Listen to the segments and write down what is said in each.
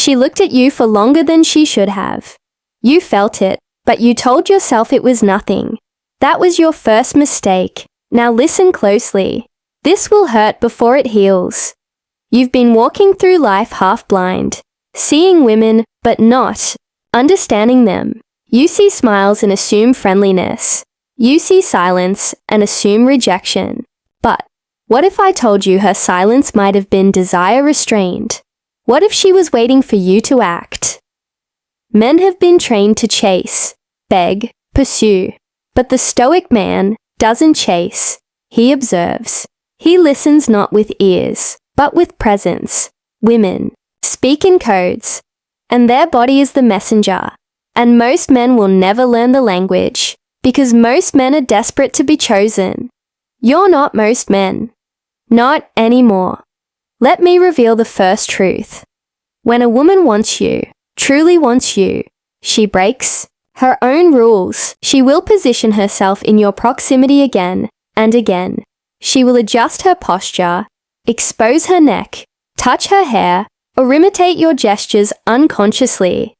She looked at you for longer than she should have. You felt it, but you told yourself it was nothing. That was your first mistake. Now listen closely. This will hurt before it heals. You've been walking through life half blind, seeing women, but not understanding them. You see smiles and assume friendliness. You see silence and assume rejection. But what if I told you her silence might have been desire restrained? What if she was waiting for you to act? Men have been trained to chase, beg, pursue. But the Stoic man doesn't chase. He observes. He listens not with ears, but with presence. Women speak in codes, and their body is the messenger. And most men will never learn the language, because most men are desperate to be chosen. You're not most men. Not anymore. Let me reveal the first truth. When a woman wants you, truly wants you, she breaks her own rules. She will position herself in your proximity again and again. She will adjust her posture, expose her neck, touch her hair, or imitate your gestures unconsciously.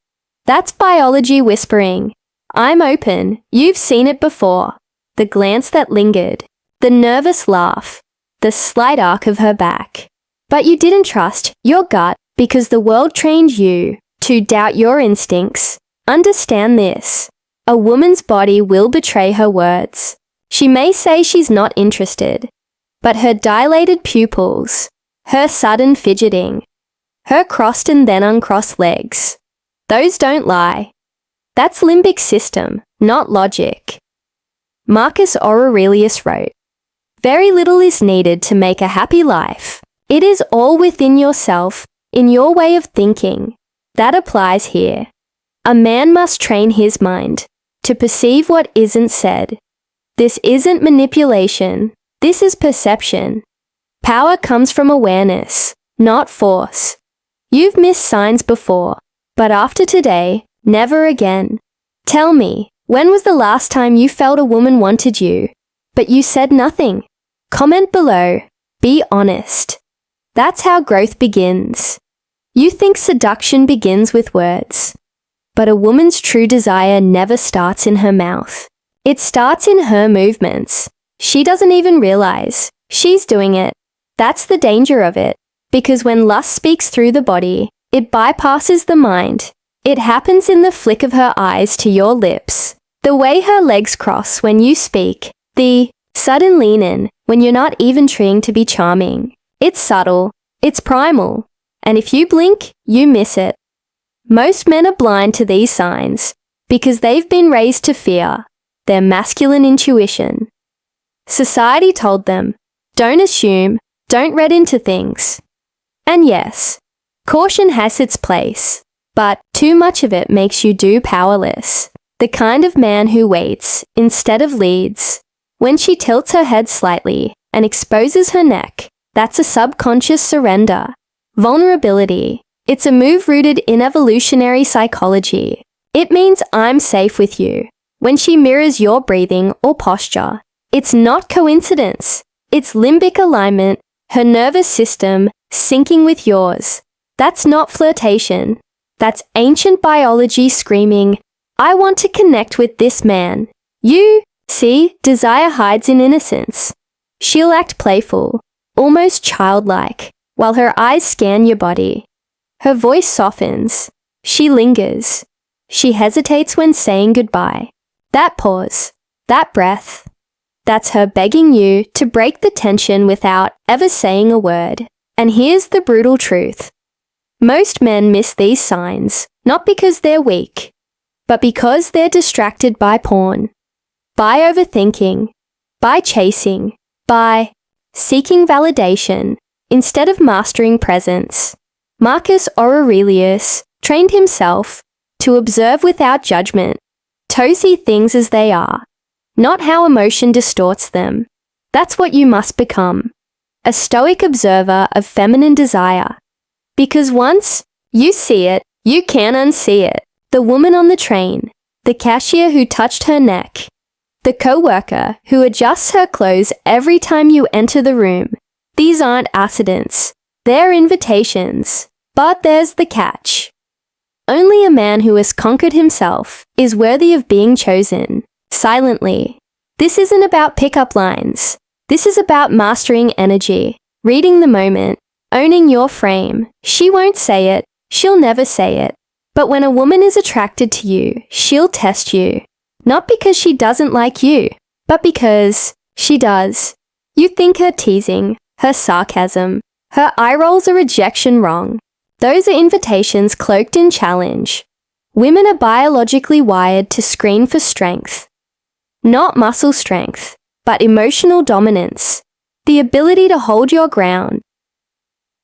That's biology whispering. I'm open. You've seen it before. The glance that lingered, the nervous laugh, the slight arc of her back. But you didn't trust your gut because the world trained you to doubt your instincts. Understand this. A woman's body will betray her words. She may say she's not interested, but her dilated pupils, her sudden fidgeting, her crossed and then uncrossed legs, those don't lie. That's limbic system, not logic. Marcus Aurelius wrote, "Very little is needed to make a happy life. It is all within yourself, in your way of thinking." That applies here. A man must train his mind to perceive what isn't said. This isn't manipulation. This is perception. Power comes from awareness, not force. You've missed signs before, but after today, never again. Tell me, when was the last time you felt a woman wanted you, but you said nothing? Comment below. Be honest. That's how growth begins. You think seduction begins with words, but a woman's true desire never starts in her mouth. It starts in her movements. She doesn't even realize she's doing it. That's the danger of it, because when lust speaks through the body, it bypasses the mind. It happens in the flick of her eyes to your lips, the way her legs cross when you speak, the sudden lean in when you're not even trying to be charming. It's subtle, it's primal, and if you blink, you miss it. Most men are blind to these signs because they've been raised to fear their masculine intuition. Society told them, don't assume, don't read into things. And yes, caution has its place, but too much of it makes you powerless. The kind of man who waits instead of leads. When she tilts her head slightly and exposes her neck, that's a subconscious surrender. Vulnerability. It's a move rooted in evolutionary psychology. It means I'm safe with you. When she mirrors your breathing or posture, it's not coincidence. It's limbic alignment, her nervous system syncing with yours. That's not flirtation. That's ancient biology screaming, I want to connect with this man. You, see, desire hides in innocence. She'll act playful, almost childlike, while her eyes scan your body. Her voice softens. She lingers. She hesitates when saying goodbye. That pause, that breath, that's her begging you to break the tension without ever saying a word. And here's the brutal truth. Most men miss these signs, not because they're weak, but because they're distracted by porn, by overthinking, by chasing, by seeking validation instead of mastering presence. Marcus Aurelius trained himself to observe without judgment, to see things as they are, not how emotion distorts them. That's what you must become, a stoic observer of feminine desire. Because once you see it, you can't unsee it. The woman on the train, the cashier who touched her neck, the co-worker who adjusts her clothes every time you enter the room. These aren't accidents. They're invitations. But there's the catch. Only a man who has conquered himself is worthy of being chosen, silently. This isn't about pickup lines. This is about mastering energy, reading the moment, owning your frame. She won't say it. She'll never say it. But when a woman is attracted to you, she'll test you. Not because she doesn't like you, but because she does. You think her teasing, her sarcasm, her eye rolls are rejection wrong. Those are invitations cloaked in challenge. Women are biologically wired to screen for strength. Not muscle strength, but emotional dominance. The ability to hold your ground.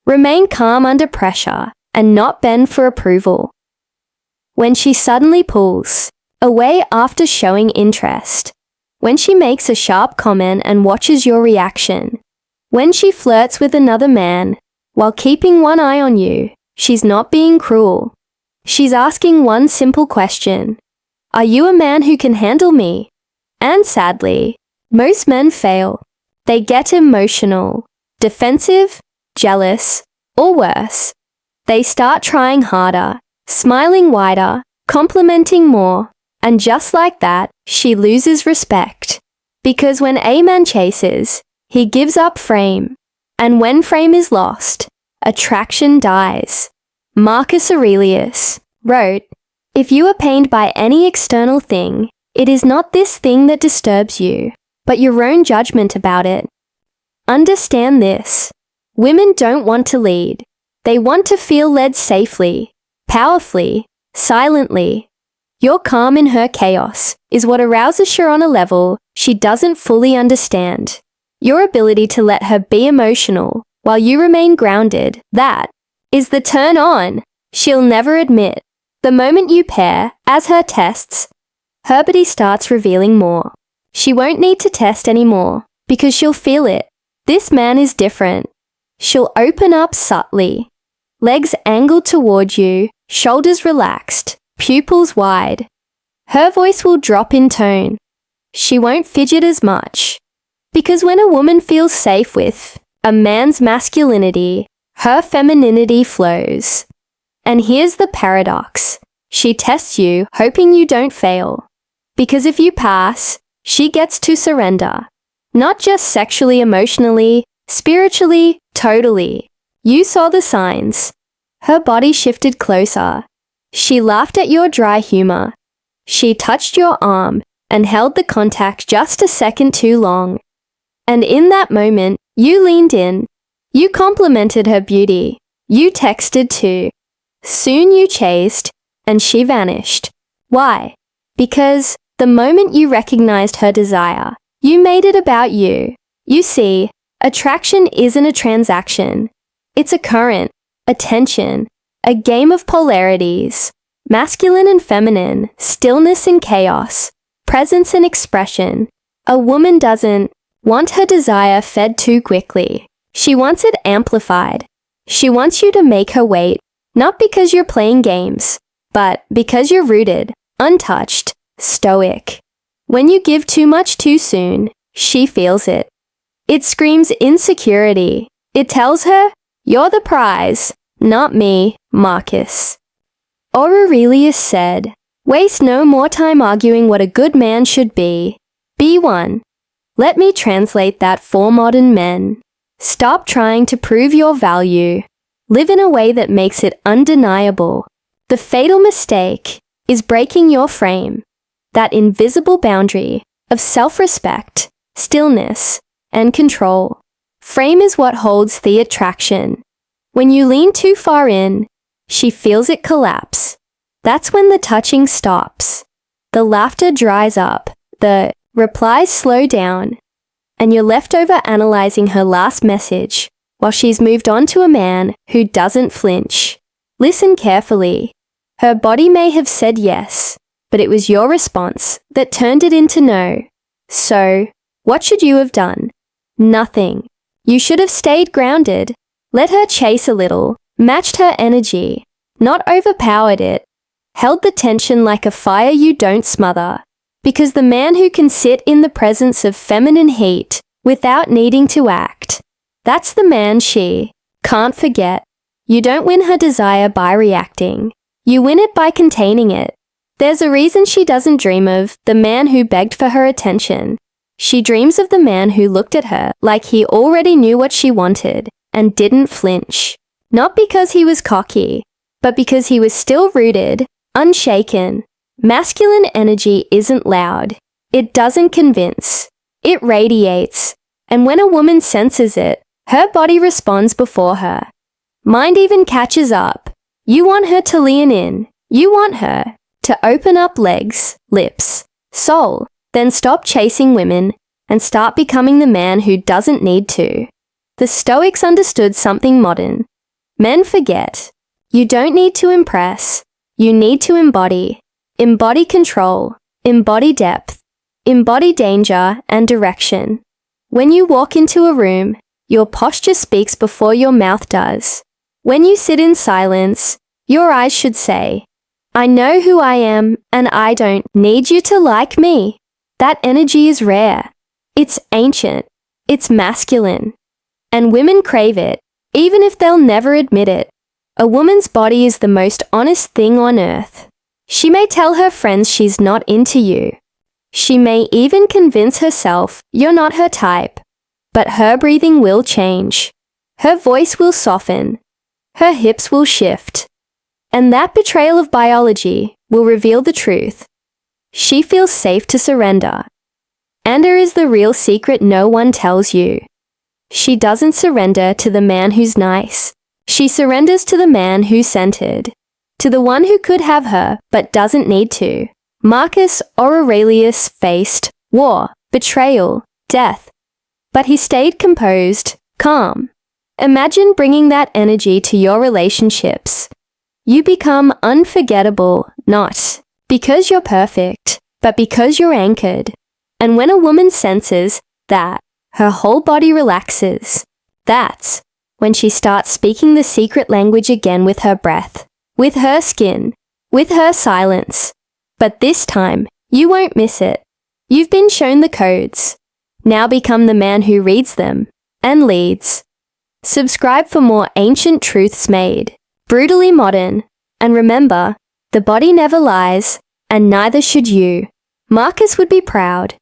Remain calm under pressure and not bend for approval. When she suddenly pulls away after showing interest. When she makes a sharp comment and watches your reaction. When she flirts with another man while keeping one eye on you, she's not being cruel. She's asking one simple question. Are you a man who can handle me? And sadly, most men fail. They get emotional, defensive, jealous, or worse. They start trying harder, smiling wider, complimenting more, and just like that, she loses respect. Because when a man chases, he gives up frame. And when frame is lost, attraction dies. Marcus Aurelius wrote, "If you are pained by any external thing, it is not this thing that disturbs you, but your own judgment about it." Understand this. Women don't want to lead. They want to feel led safely, powerfully, silently. Your calm in her chaos is what arouses her on a level she doesn't fully understand. Your ability to let her be emotional while you remain grounded, that is the turn on she'll never admit. The moment you pair, as her tests, her body starts revealing more. She won't need to test anymore because she'll feel it. This man is different. She'll open up subtly. Legs angled toward you, shoulders relaxed, pupils wide. Her voice will drop in tone. She won't fidget as much. Because when a woman feels safe with a man's masculinity, her femininity flows. And here's the paradox. She tests you, hoping you don't fail. Because if you pass, she gets to surrender. Not just sexually, emotionally, spiritually, totally. You saw the signs. Her body shifted closer. She laughed at your dry humor. She touched your arm and held the contact just a second too long. And in that moment, you leaned in. You complimented her beauty. You texted too. Soon you chased, and she vanished. Why? Because the moment you recognized her desire, you made it about you. You see, attraction isn't a transaction. It's a current, a tension, a game of polarities, masculine and feminine, stillness and chaos, presence and expression. A woman doesn't want her desire fed too quickly. She wants it amplified. She wants you to make her wait, not because you're playing games, but because you're rooted, untouched, stoic. When you give too much too soon, she feels it. It screams insecurity. It tells her, you're the prize, not me, Marcus. Aurelius said, waste no more time arguing what a good man should be. Be one. Let me translate that for modern men. Stop trying to prove your value. Live in a way that makes it undeniable. The fatal mistake is breaking your frame, that invisible boundary of self-respect, stillness, and control. Frame is what holds the attraction. When you lean too far in, she feels it collapse. That's when the touching stops. The laughter dries up, the replies slow down, and you're left over analyzing her last message while she's moved on to a man who doesn't flinch. Listen carefully. Her body may have said yes, but it was your response that turned it into no. So, what should you have done? Nothing. You should have stayed grounded. Let her chase a little, matched her energy, not overpowered it, held the tension like a fire you don't smother. Because the man who can sit in the presence of feminine heat without needing to act, that's the man she can't forget. You don't win her desire by reacting. You win it by containing it. There's a reason she doesn't dream of the man who begged for her attention. She dreams of the man who looked at her like he already knew what she wanted and didn't flinch. Not because he was cocky, but because he was still rooted, unshaken. Masculine energy isn't loud. It doesn't convince. It radiates. And when a woman senses it, her body responds before her. Mind even catches up. You want her to lean in. You want her to open up legs, lips, soul, then stop chasing women and start becoming the man who doesn't need to. The Stoics understood something modern. Men forget. You don't need to impress. You need to embody. Embody control. Embody depth. Embody danger and direction. When you walk into a room, your posture speaks before your mouth does. When you sit in silence, your eyes should say, I know who I am and I don't need you to like me. That energy is rare. It's ancient. It's masculine. And women crave it, even if they'll never admit it. A woman's body is the most honest thing on earth. She may tell her friends she's not into you. She may even convince herself you're not her type. But her breathing will change. Her voice will soften. Her hips will shift. And that betrayal of biology will reveal the truth. She feels safe to surrender. And there is the real secret no one tells you. She doesn't surrender to the man who's nice. She surrenders to the man who's centered. To the one who could have her but doesn't need to. Marcus Aurelius faced war, betrayal, death. But he stayed composed, calm. Imagine bringing that energy to your relationships. You become unforgettable, not because you're perfect, but because you're anchored. And when a woman senses that, her whole body relaxes. That's when she starts speaking the secret language again with her breath, with her skin, with her silence. But this time, you won't miss it. You've been shown the codes. Now become the man who reads them and leads. Subscribe for more ancient truths made brutally modern. And remember, the body never lies, and neither should you. Marcus would be proud.